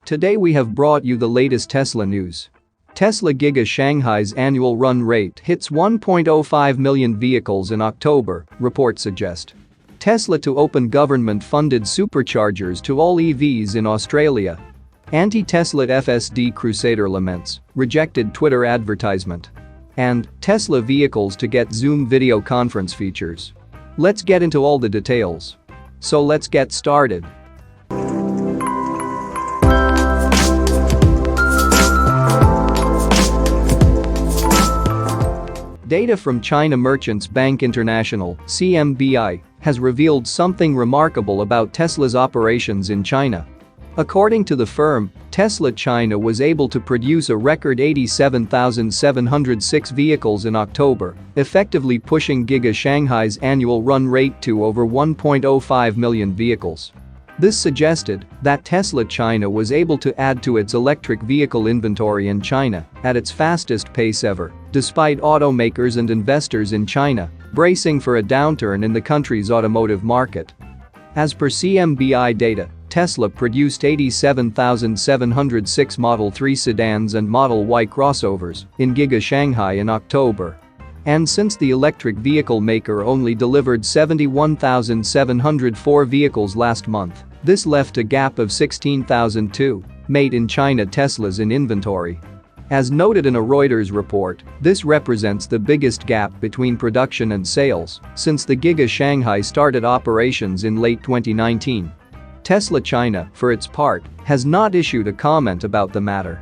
Today we have brought you the latest Tesla news. Tesla Giga Shanghai's annual run rate hits 1.05 million vehicles in October, reports suggest. Tesla to open government-funded superchargers to all EVs in Australia. Anti-Tesla FSD Crusader laments, rejected Twitter advertisement. And Tesla vehicles to get Zoom video conference features. Let's get into all the details. So let's get started. Data from China Merchants Bank International (CMBI) has revealed something remarkable about Tesla's operations in China. According to the firm, Tesla China was able to produce a record 87,706 vehicles in October, effectively pushing Giga Shanghai's annual run rate to over 1.05 million vehicles. This suggested that Tesla China was able to add to its electric vehicle inventory in China at its fastest pace ever, despite automakers and investors in China bracing for a downturn in the country's automotive market. As per CMBI data, Tesla produced 87,706 Model 3 sedans and Model Y crossovers in Giga Shanghai in October. And since the electric vehicle maker only delivered 71,704 vehicles last month, this left a gap of 16,002 made-in-China Teslas in inventory. As noted in a Reuters report, this represents the biggest gap between production and sales since the Giga Shanghai started operations in late 2019. Tesla China, for its part, has not issued a comment about the matter.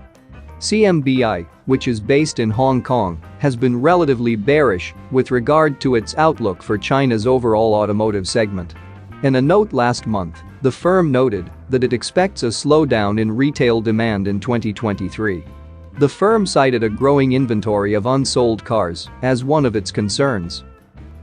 CMBI, which is based in Hong Kong, has been relatively bearish with regard to its outlook for China's overall automotive segment. In a note last month, the firm noted that it expects a slowdown in retail demand in 2023. The firm cited a growing inventory of unsold cars as one of its concerns.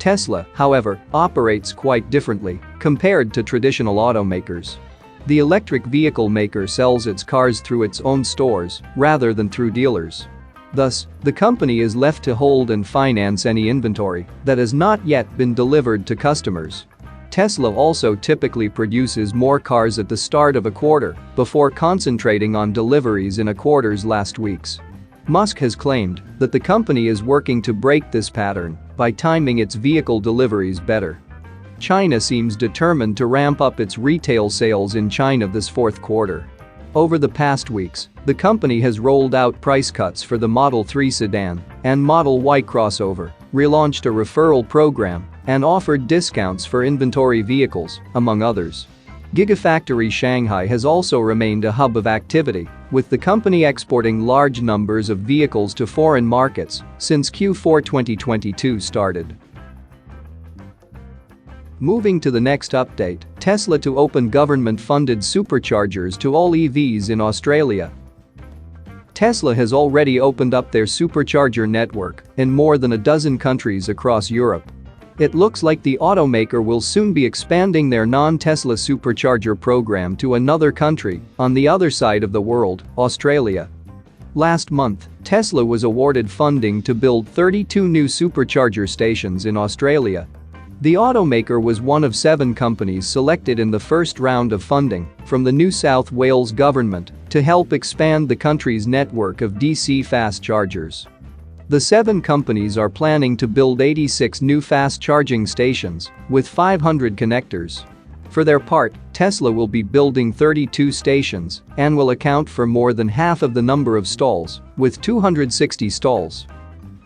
Tesla, however, operates quite differently compared to traditional automakers. The electric vehicle maker sells its cars through its own stores rather than through dealers. Thus, the company is left to hold and finance any inventory that has not yet been delivered to customers. Tesla also typically produces more cars at the start of a quarter before concentrating on deliveries in a quarter's last weeks. Musk has claimed that the company is working to break this pattern by timing its vehicle deliveries better. China seems determined to ramp up its retail sales in China this fourth quarter. Over the past weeks, the company has rolled out price cuts for the Model 3 sedan and Model Y crossover, relaunched a referral program, and offered discounts for inventory vehicles, among others. Gigafactory Shanghai has also remained a hub of activity, with the company exporting large numbers of vehicles to foreign markets since Q4 2022 started. Moving to the next update, Tesla to open government-funded superchargers to all EVs in Australia. Tesla has already opened up their supercharger network in more than a dozen countries across Europe. It looks like the automaker will soon be expanding their non-Tesla supercharger program to another country on the other side of the world, Australia. Last month, Tesla was awarded funding to build 32 new supercharger stations in Australia. The automaker was one of 7 companies selected in the first round of funding from the New South Wales government to help expand the country's network of DC fast chargers. The 7 companies are planning to build 86 new fast charging stations with 500 connectors. For their part, Tesla will be building 32 stations and will account for more than half of the number of stalls, with 260 stalls.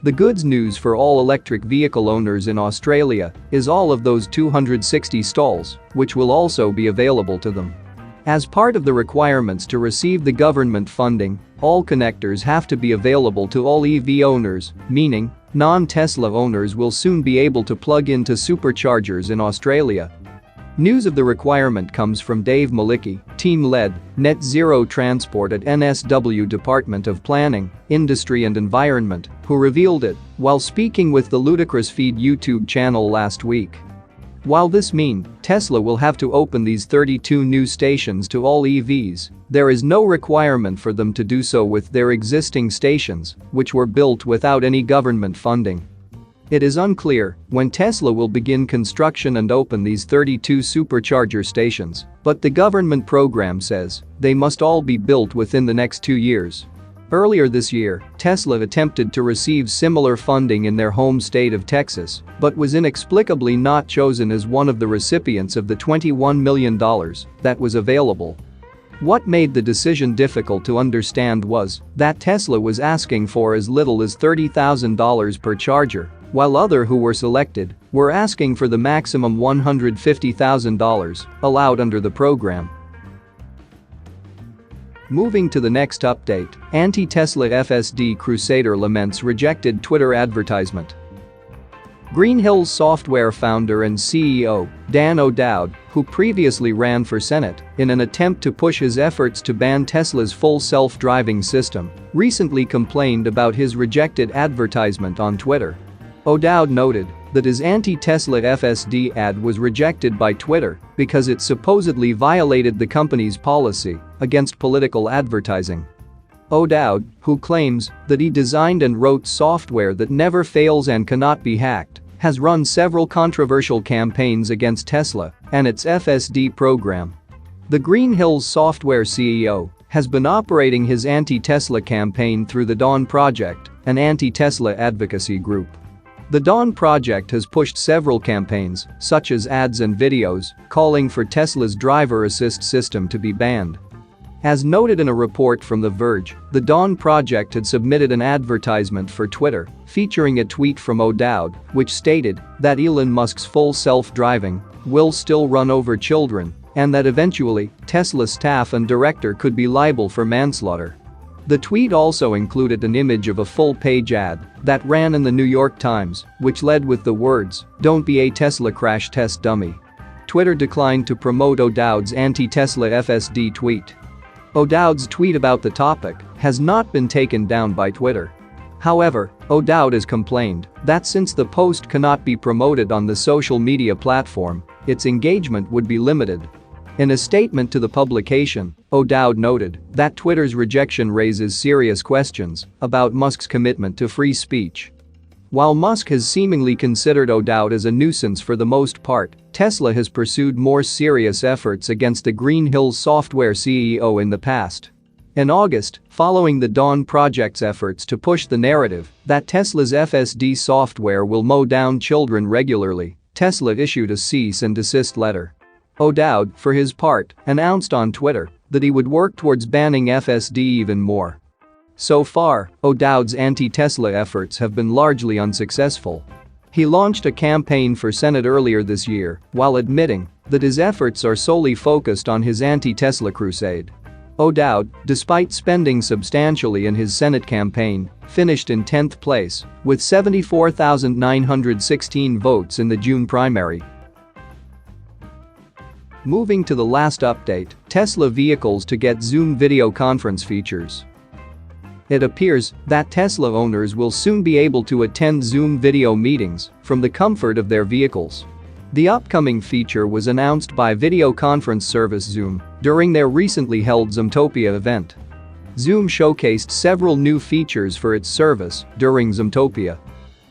The good news for all electric vehicle owners in Australia is all of those 260 stalls, which will also be available to them. As part of the requirements to receive the government funding, all connectors have to be available to all EV owners, meaning non-Tesla owners will soon be able to plug into superchargers in Australia. News of the requirement comes from Dave Malicki, team lead, Net Zero Transport at NSW Department of Planning, Industry and Environment, who revealed it while speaking with the Ludicrous Feed YouTube channel last week. While this means Tesla will have to open these 32 new stations to all EVs, there is no requirement for them to do so with their existing stations, which were built without any government funding. It is unclear when Tesla will begin construction and open these 32 supercharger stations, but the government program says they must all be built within the next 2 years. Earlier this year, Tesla attempted to receive similar funding in their home state of Texas, but was inexplicably not chosen as one of the recipients of the $21 million that was available. What made the decision difficult to understand was that Tesla was asking for as little as $30,000 per charger, while others who were selected were asking for the maximum $150,000 allowed under the program. Moving to the next update, anti-Tesla FSD crusader laments rejected Twitter advertisement. Green Hills Software founder and CEO, Dan O'Dowd, who previously ran for Senate in an attempt to push his efforts to ban Tesla's full self-driving system, recently complained about his rejected advertisement on Twitter. O'Dowd noted that his anti-Tesla FSD ad was rejected by Twitter because it supposedly violated the company's policy against political advertising. O'Dowd, who claims that he designed and wrote software that never fails and cannot be hacked, has run several controversial campaigns against Tesla and its FSD program. The Green Hills Software CEO has been operating his anti-Tesla campaign through the Dawn Project, an anti-Tesla advocacy group. The Dawn Project has pushed several campaigns, such as ads and videos, calling for Tesla's driver assist system to be banned. As noted in a report from The Verge, the Dawn Project had submitted an advertisement for Twitter featuring a tweet from O'Dowd which stated that Elon Musk's full self-driving will still run over children and that eventually Tesla staff and director could be liable for manslaughter. The tweet also included an image of a full-page ad that ran in the New York Times, which led with the words, "Don't be a Tesla crash test dummy." Twitter declined to promote O'Dowd's anti-Tesla FSD tweet. O'Dowd's tweet about the topic has not been taken down by Twitter. However, O'Dowd has complained that since the post cannot be promoted on the social media platform, its engagement would be limited. In a statement to the publication, O'Dowd noted that Twitter's rejection raises serious questions about Musk's commitment to free speech. While Musk has seemingly considered O'Dowd as a nuisance for the most part, Tesla has pursued more serious efforts against the Green Hills Software CEO in the past. In August, following the Dawn Project's efforts to push the narrative that Tesla's FSD software will mow down children regularly, Tesla issued a cease and desist letter. O'Dowd, for his part, announced on Twitter that he would work towards banning FSD even more. So far, O'Dowd's anti-Tesla efforts have been largely unsuccessful. He launched a campaign for Senate earlier this year while admitting that his efforts are solely focused on his anti-Tesla crusade. O'Dowd, despite spending substantially in his Senate campaign, finished in 10th place with 74,916 votes in the June primary. Moving to the last update, Tesla vehicles to get Zoom video conference features. It appears that Tesla owners will soon be able to attend Zoom video meetings from the comfort of their vehicles. The upcoming feature was announced by video conference service Zoom during their recently held Zoomtopia event. Zoom showcased several new features for its service during Zoomtopia.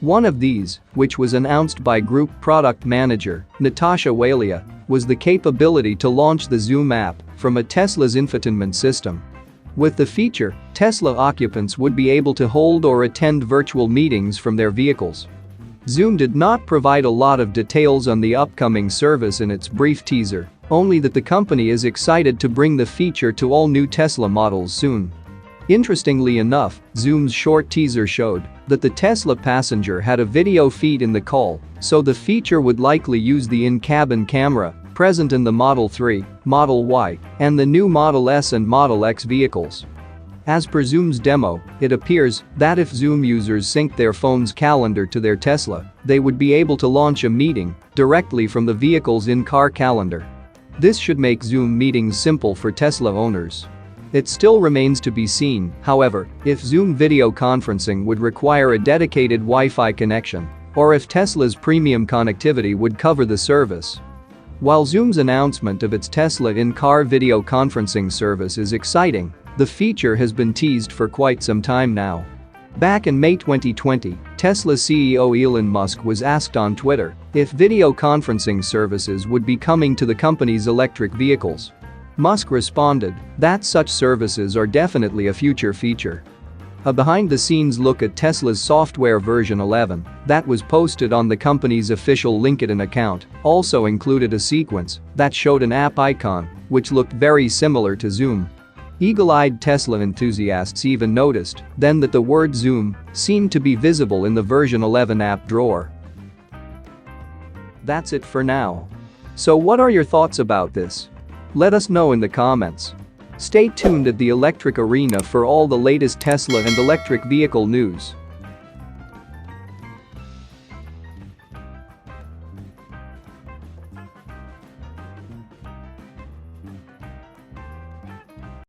One of these, which was announced by Group Product Manager Natasha Walia, was the capability to launch the Zoom app from a Tesla's infotainment system. With the feature, Tesla occupants would be able to hold or attend virtual meetings from their vehicles. Zoom did not provide a lot of details on the upcoming service in its brief teaser, only that the company is excited to bring the feature to all new Tesla models soon. Interestingly enough, Zoom's short teaser showed that the Tesla Passenger had a video feed in the call, so the feature would likely use the in-cabin camera present in the Model 3, Model Y, and the new Model S and Model X vehicles. As per Zoom's demo, it appears that if Zoom users sync their phone's calendar to their Tesla, they would be able to launch a meeting directly from the vehicle's in-car calendar. This should make Zoom meetings simple for Tesla owners. It still remains to be seen, however, if Zoom video conferencing would require a dedicated Wi-Fi connection, or if Tesla's premium connectivity would cover the service. While Zoom's announcement of its Tesla in-car video conferencing service is exciting, the feature has been teased for quite some time now. Back in May 2020, Tesla CEO Elon Musk was asked on Twitter if video conferencing services would be coming to the company's electric vehicles. Musk responded that such services are definitely a future feature. A behind-the-scenes look at Tesla's software version 11 that was posted on the company's official LinkedIn account also included a sequence that showed an app icon which looked very similar to Zoom. Eagle-eyed Tesla enthusiasts even noticed then that the word Zoom seemed to be visible in the version 11 app drawer. That's it for now. So what are your thoughts about this? Let us know in the comments. Stay tuned at the Electric Arena for all the latest Tesla and electric vehicle news.